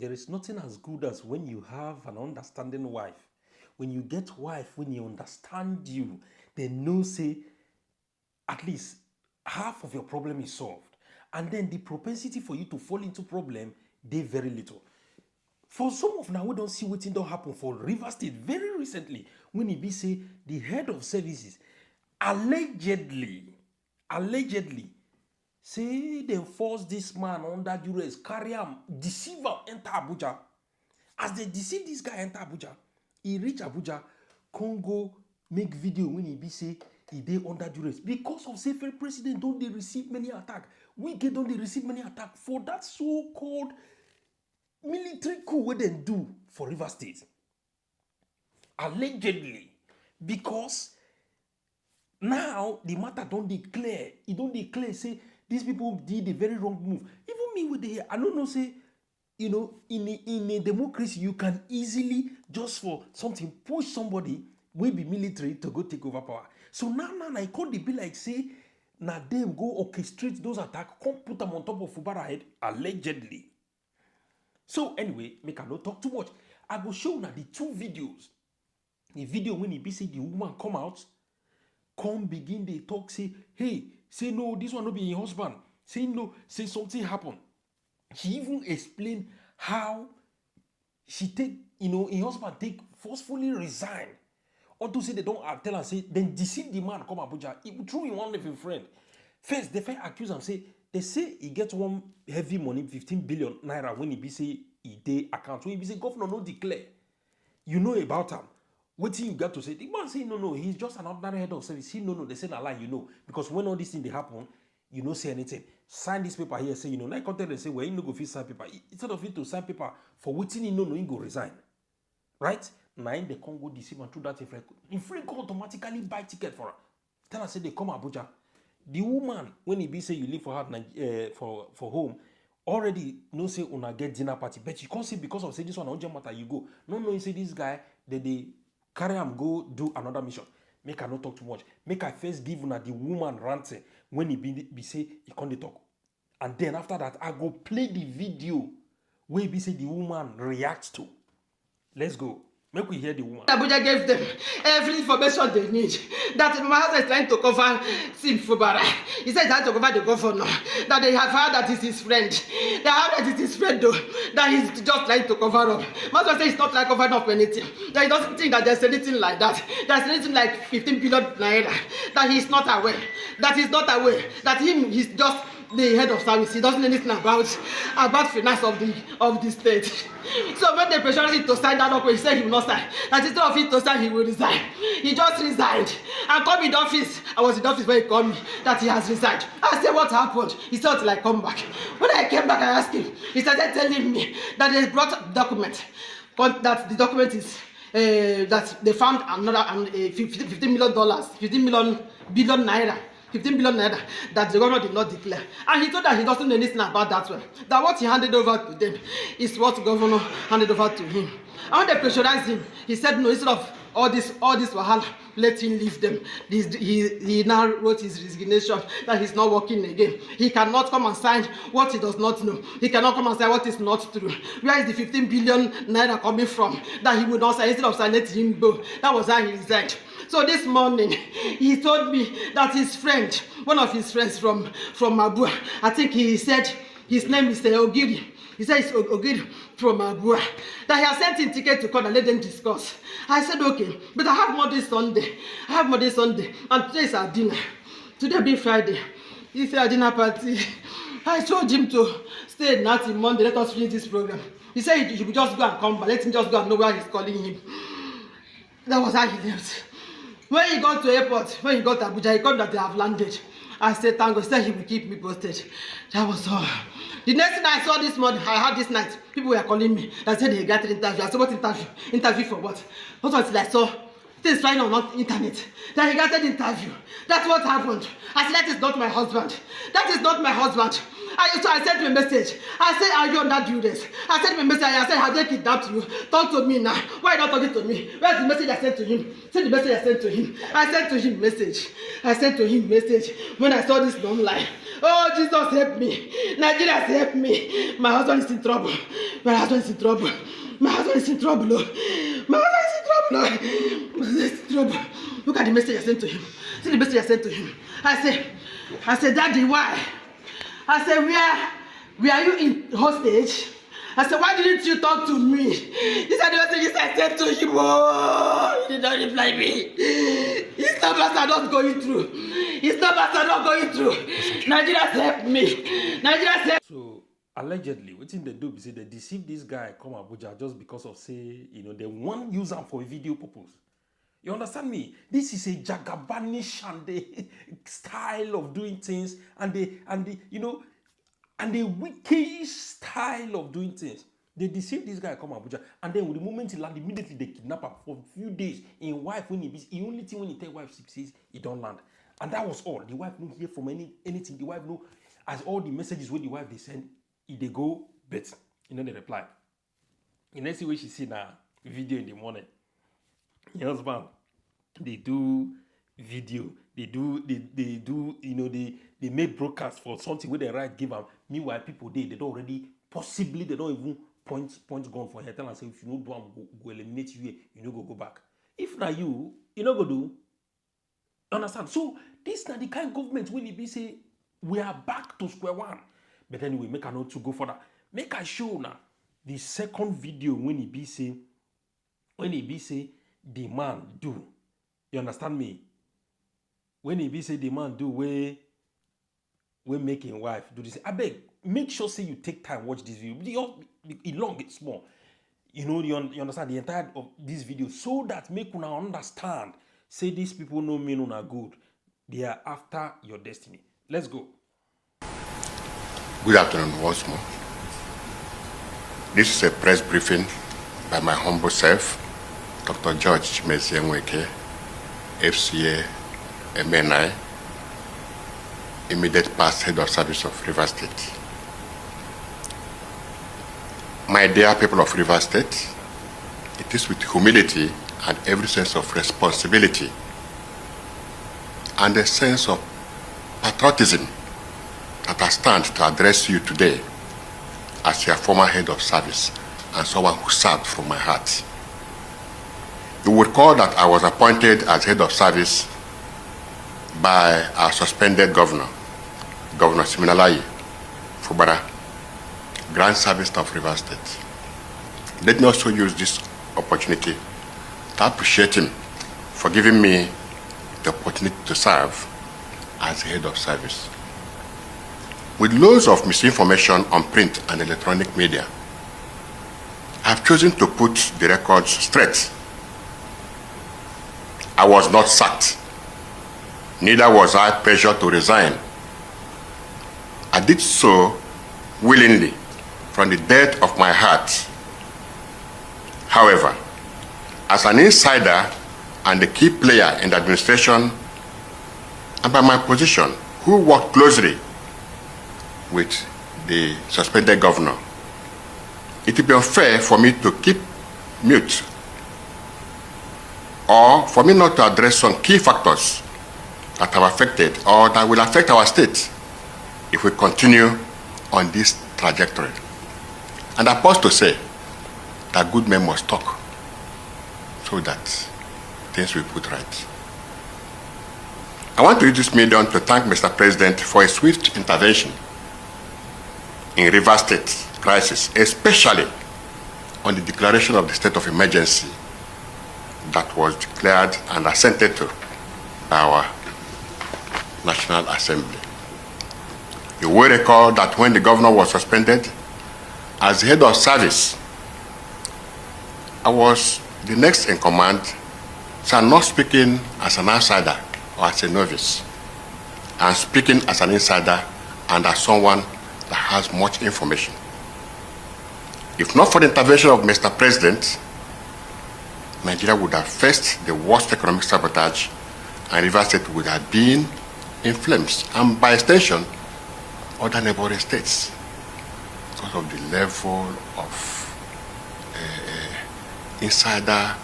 there is nothing as good as when you have an understanding wife. When you get wife, when you understand you, they know say at least half of your problem is solved. And then the propensity for you to fall into problem, they very little. For some of now, we don't see what don't happen for River State very recently when he be say the head of services allegedly say they force this man under duress, carry him, deceive him, enter Abuja. As they deceive this guy enter Abuja, he reach Abuja, Congo make video when he be say he dey under duress because of say president don't they receive many attack. We get don't they receive many attack for that so-called military coup what they do for River State. Allegedly, because now the matter don't declare. It don't declare say these people did a very wrong move. Even me with the I don't know say, you know, in a democracy you can easily just for something push somebody will be military to go take over power. So now I can't be like say now them go orchestrate those attacks, come put them on top of Fubara head allegedly. So anyway, make I not talk too much. I go show now the two videos. The video when he be say the woman come out, come begin they talk, say, hey, say no, this one no be your husband. Say no, say something happened. She even explained how she take, you know, her husband take forcefully resign. Or to say they don't tell her, say, then deceive the man come Abuja. He threw in one of his friend. First, they first accuse him, say, they say he gets one heavy money, 15 billion naira when he be say he day account. When he be say governor no declare. You know about him. What thing you got to say? The man say no, he's just an ordinary head of service. He no, they say a lie, you know. Because when all these things they happen, you don't say anything. Sign this paper here, say, you know, like content they say, well, you no go fit sign paper. Instead of it to sign paper for waiting, you know, he go resign. Right? Now in the Congo deceive and through that if go automatically buy ticket for her. Tell her say they come Abuja. The woman, when he be say you leave for her for home, already no say una get dinner party. But you can't say because of say this one urgent matter you go. No, you say this guy they carry him go do another mission. Make I not talk too much. Make I first give una the woman ranting when he be say he can't talk. And then after that, I go play the video where he be say the woman reacts to. Let's go. Make we hear the woman. Abuja gave them every information they need. That my husband is trying to cover Fubara. He said he's trying to cover the governor. That they have heard that it's his friend. They heard that it's his friend though. That he's just trying to cover up. My husband says he's not trying to cover up anything. That he doesn't think that there's anything like that. There's anything like 15 billion naira. That he's not aware. That he's not aware. That he's just the head of service. He doesn't know anything about finance of the state. So when they pressured him to sign that up, he said he will not sign. That instead of him to sign, he will resign. He just resigned and come in the office. I was in the office when he called me that he has resigned. I said, what happened? He said, till I come back. When I came back, I asked him. He started telling me that they brought a document. That the document is that they found another $15 million, 15 billion naira. 15 billion naira that the governor did not declare. And he told that he doesn't know anything about that one. That what he handed over to them is what the governor handed over to him. And when they pressurized him, he said no, instead of all this wahala, let him leave them. He now wrote his resignation that he's not working again. He cannot come and sign what he does not know. He cannot come and sign what is not true. Where is the 15 billion naira coming from? That he would not sign. Instead of signing, let him go. That was how he resigned. So this morning, he told me that his friend, one of his friends from Abuja, I think he said his name is Ogiri. He said it's Ogiri from Abuja. That he has sent him ticket to come and let them discuss. I said, okay, but I have more this Sunday. And today is our dinner. Today being Friday. It's our dinner party. I told him to stay now till Monday. Let us finish this program. He said he would just go and come, but let him just go and know where he's calling him. That was how he left. When he got to airport, when he got to Abuja, he got that they have landed. I said, thank God. He said he will keep me posted. That was all. The next thing I saw this morning, I had this night, people were calling me. They said they got an interview. I said, what interview? Interview for what? What was it I saw? Things flying on the internet. That he got an interview. That's what happened. I said, that is not my husband. That is not my husband. So I sent him a message. I said, are you on that duress? I sent him a message. I said, have they kidnapped you? Talk to me now. Why are you not talking to me? Where's the message I sent to him? Send the message I sent to him. I sent to him message. When I saw this long line. Oh, Jesus, help me. Nigeria, help me. My husband is in trouble. My husband is in trouble. My husband is in trouble. Oh. My husband is in trouble. Oh. My husband is in trouble. Look at the message I sent to him. See the message I sent to him. I said, Daddy, why? I said, where are you in hostage? I said, why didn't you talk to me? These are the messages I sent to him. Oh, he did not reply me. His numbers are not going through. His numbers are not going through. Nigeria help me. Nigeria help. So allegedly, wetin they do be say they deceive this guy come Abuja just because of say, they want use am for a video purpose. You understand me? This is a Jagabanish and the style of doing things, and the wicked style of doing things. They deceive this guy come Abuja, and then with the moment he land, immediately they kidnap him for a few days. In wife when he only thing when he tell wife says he don't land, and that was all. The wife no hear from anything. The wife no, as all the messages with the wife they send, they go bet. They reply. The next way she see na video in the morning. Your husband, they do video, they make broadcast for something where they write give them. Meanwhile, people they don't already possibly they don't even point gun for her. Tell and say if you don't do them, go eliminate you. You go back. If not you go do. Understand? So this na the kind of government when it be say we are back to square one. But anyway, make a note to go further. Make a show now the second video when it be say the man do. You understand me? When he be say the man do we making wife do this. I beg, make sure say you take time watch this video. It long, it's small. You understand the entire of this video so that make una understand. Say these people no mean una good. They are after your destiny. Let's go. Good afternoon once more. This is a press briefing by my humble self, Dr. George Chimezie, FCA, MNI, immediate past head of service of Rivers State. My dear people of Rivers State, it is with humility and every sense of responsibility and a sense of patriotism that I stand to address you today as your former head of service and someone who served from my heart. You would recall that I was appointed as head of service by our suspended governor, Governor Siminalayi Fubara, Grand Service of Rivers State. Let me also use this opportunity to appreciate him for giving me the opportunity to serve as head of service. With loads of misinformation on print and electronic media, I've chosen to put the records straight. I was not sacked. Neither was I pressured to resign. I did so willingly from the depth of my heart. However, as an insider and a key player in the administration, and by my position, who worked closely with the suspended governor, it would be unfair for me to keep mute or for me not to address some key factors that have affected or that will affect our state if we continue on this trajectory. And I pause to say that good men must talk so that things will put right. I want to use this medium to thank Mr. President for a swift intervention in Rivers State crisis, especially on the declaration of the state of emergency that was declared and assented to by our National Assembly. You will recall that when the governor was suspended, as head of service, I was the next in command, so I'm not speaking as an outsider or as a novice. I'm speaking as an insider and as someone that has much information. If not for the intervention of Mr. President, Nigeria would have faced the worst economic sabotage and Rivers State would have been in flames, and by extension, other neighboring states, because of the level of insider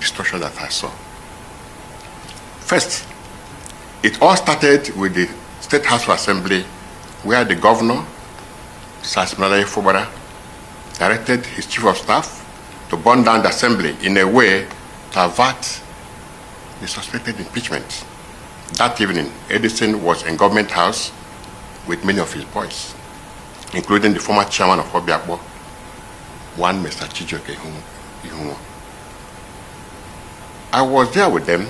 destruction that I saw. First, it all started with the State House of Assembly, where the governor, Sir Fubara, directed his chief of staff to burn down the assembly in a way to avert the suspected impeachment. That evening, Edison was in Government House with many of his boys, including the former chairman of Obiakbo, one Mr. Chijoke Ihunwo. I was there with them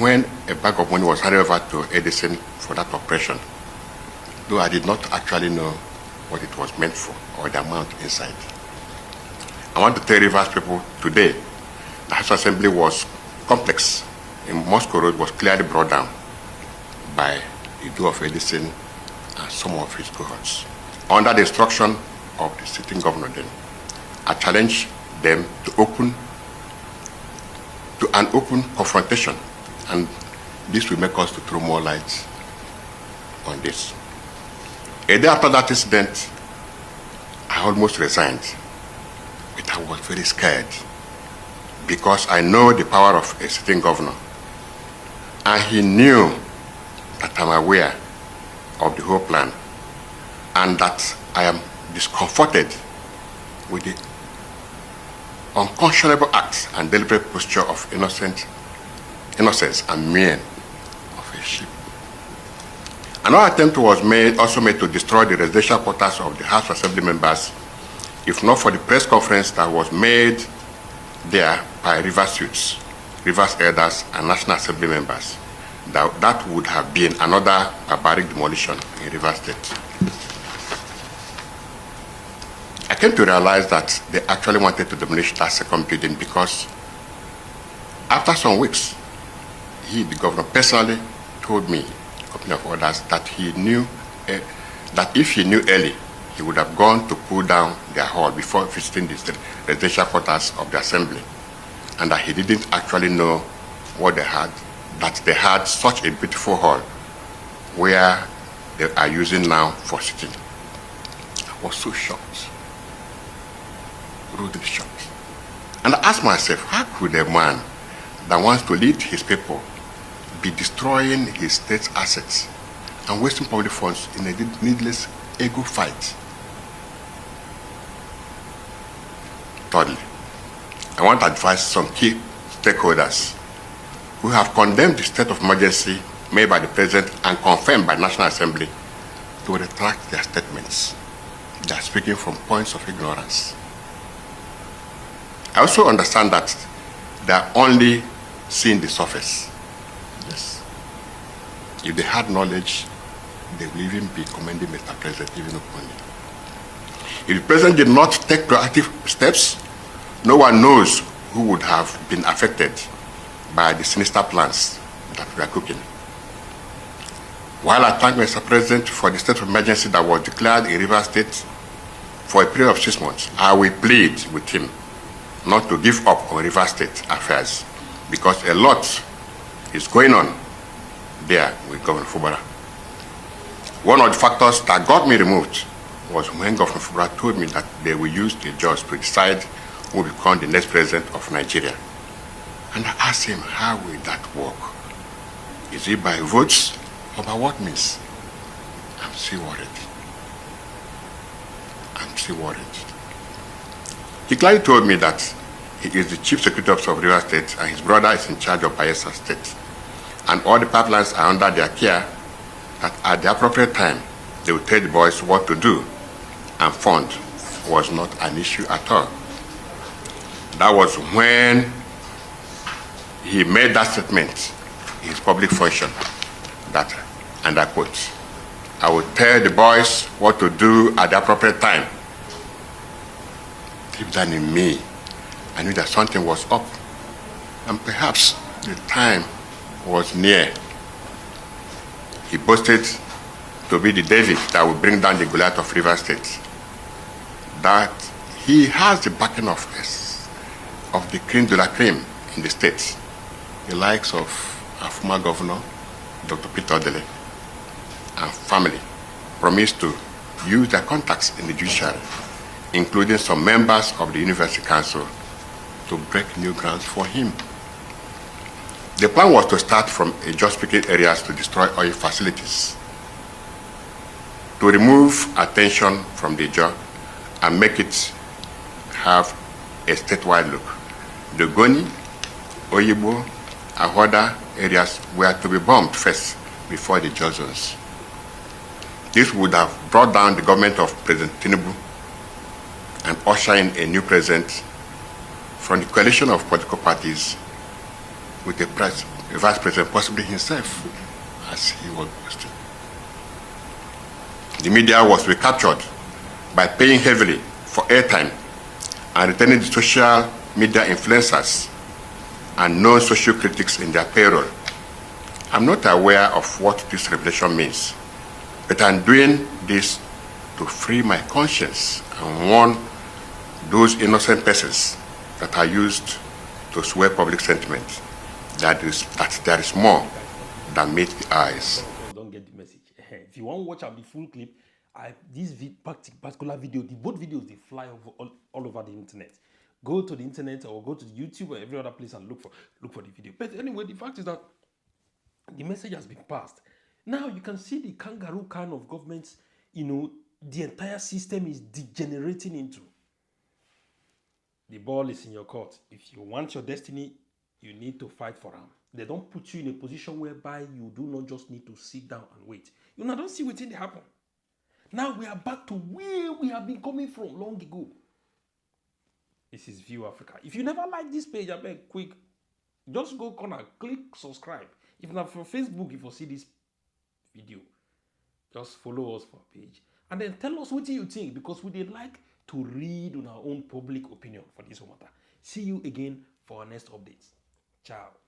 when a bag of money was handed over to Edison for that operation, though I did not actually know what it was meant for or the amount inside. I want to tell Rivers people today, the House Assembly was complex. In Moscow Road was clearly brought down by the do of Edison and some of his cohorts. Under the instruction of the sitting governor then, I challenged them to an open confrontation, and this will make us to throw more light on this. A day after that incident, I almost resigned, but I was very scared because I know the power of a sitting governor, and he knew that I'm aware of the whole plan and that I am discomforted with the unconscionable acts and deliberate posture of innocence and mien of a sheep. Another attempt was also made to destroy the residential quarters of the House Assembly members, if not for the press conference that was made there by Rivers youths, Rivers elders, and National Assembly members. That would have been another barbaric demolition in Rivers State. I came to realize that they actually wanted to demolish that second building because after some weeks, he, the governor, personally told me, a company of others, that he knew that if he knew early, he would have gone to pull down their hall before visiting the residential quarters of the assembly, and that he didn't actually know what they had, that they had such a beautiful hall where they are using now for sitting. I was so shocked, rudely shocked. And I asked myself, how could a man that wants to lead his people be destroying his state's assets and wasting public funds in a needless ego fight? Thirdly, I want to advise some key stakeholders who have condemned the state of emergency made by the President and confirmed by National Assembly to retract their statements. They are speaking from points of ignorance. I also understand that they are only seeing the surface. Yes. If they had knowledge, they will even be commending Mr. President even openly. If the President did not take proactive steps, no one knows who would have been affected by the sinister plans that we are cooking. While I thank Mr. President for the state of emergency that was declared in Rivers State for a period of 6 months, I will plead with him not to give up on Rivers State affairs, because a lot is going on there with Governor Fubara. One of the factors that got me removed was when Governor Fubara told me that they will use the judge to decide who will become the next president of Nigeria. And I asked him, how will that work? Is it by votes or by what means? I'm still worried. I'm still worried. He clearly told me that he is the chief security officer of Rivers State and his brother is in charge of Bayelsa State. And all the pipelines are under their care, that at the appropriate time, they will tell the boys what to do, and fund was not an issue at all. That was when he made that statement in his public function, that, and I quote, I will tell the boys what to do at the appropriate time. Deep down in me, I knew that something was up, and perhaps the time was near. He boasted to be the David that would bring down the Goliath of Rivers State. That he has the backing of the creme de la creme in the state, the likes of our former governor, Dr. Peter Odele, and family promised to use their contacts in the judiciary, including some members of the University Council, to break new grounds for him. The plan was to start from just-speaking areas to destroy oil facilities, to remove attention from the job and make it have a statewide look. The Goni, Oyibo, and other areas were to be bombed first before the Jos zones. This would have brought down the government of President Tinubu and usher in a new president from the coalition of political parties with a vice president, possibly himself, as he was boasting. The media was recaptured by paying heavily for airtime and retaining the social media influencers and known social critics in their payroll. I'm not aware of what this revelation means, but I'm doing this to free my conscience and warn those innocent persons that are used to sway public sentiment that there is more than meets the eyes. Don't get the message. If you want to watch the full clip, this particular video, both videos, they fly all over the internet. Go to the internet or go to YouTube or every other place and look for the video. But anyway, the fact is that the message has been passed. Now you can see the kangaroo kind of governments, the entire system is degenerating into. The ball is in your court. If you want your destiny, you need to fight for them. They don't put you in a position whereby you do not just need to sit down and wait. You don't see what they happen. Now we are back to where we have been coming from long ago. This is View Africa. If you never like this page, I beg quick, just go corner, click subscribe. If not for Facebook, if you see this video, just follow us for a page. And then tell us what you think, because we did like to read on our own public opinion for this matter. See you again for our next updates. Ciao.